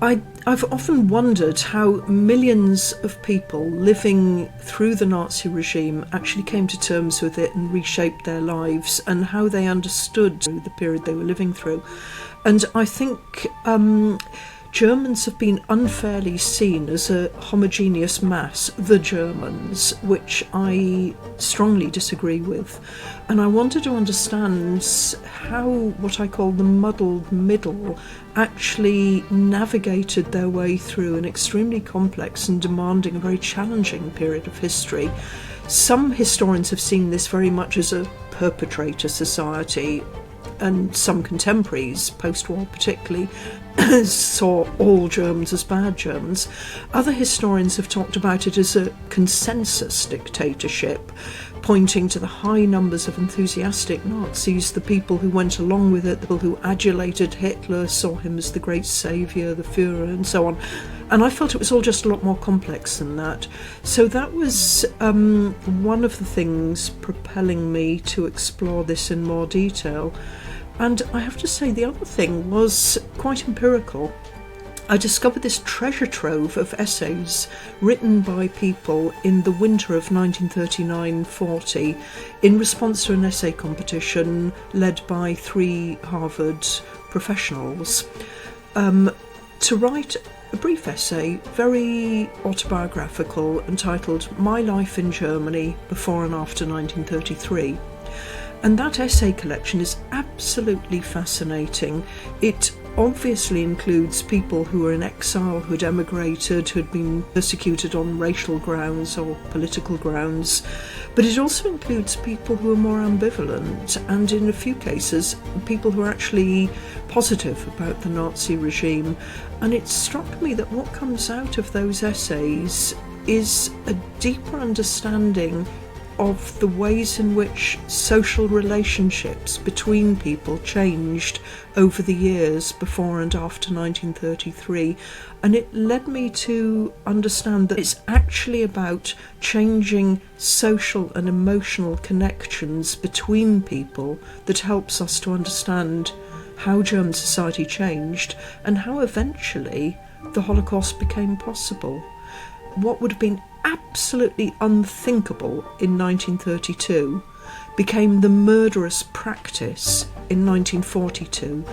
I've often wondered how millions of people living through the Nazi regime actually came to terms with it and reshaped their lives, and how they understood the period they were living through. And I think Germans have been unfairly seen as a homogeneous mass, the Germans, which I strongly disagree with. And I wanted to understand how what I call the muddled middle actually navigated their way through an extremely complex and demanding, a very challenging period of history. Some historians have seen this very much as a perpetrator society, and some contemporaries, post-war particularly, saw all Germans as bad Germans. Other historians have talked about it as a consensus dictatorship, pointing to the high numbers of enthusiastic Nazis, the people who went along with it, the people who adulated Hitler, saw him as the great saviour, the Führer, and so on. And I felt it was all just a lot more complex than that. So that was one of the things propelling me to explore this in more detail. And I have to say, the other thing was quite empirical. I discovered this treasure trove of essays written by people in the winter of 1939-40 in response to an essay competition led by 3 Harvard professionals to write a brief essay, very autobiographical, entitled My Life in Germany Before and After 1933. And that essay collection is absolutely fascinating. It obviously includes people who were in exile, who had emigrated, who had been persecuted on racial grounds or political grounds, but it also includes people who are more ambivalent, and in a few cases people who are actually positive about the Nazi regime. And it struck me that what comes out of those essays is a deeper understanding of the ways in which social relationships between people changed over the years before and after 1933. And it led me to understand that it's actually about changing social and emotional connections between people that helps us to understand how German society changed and how eventually the Holocaust became possible. What would have been absolutely unthinkable in 1932 became the murderous practice in 1942.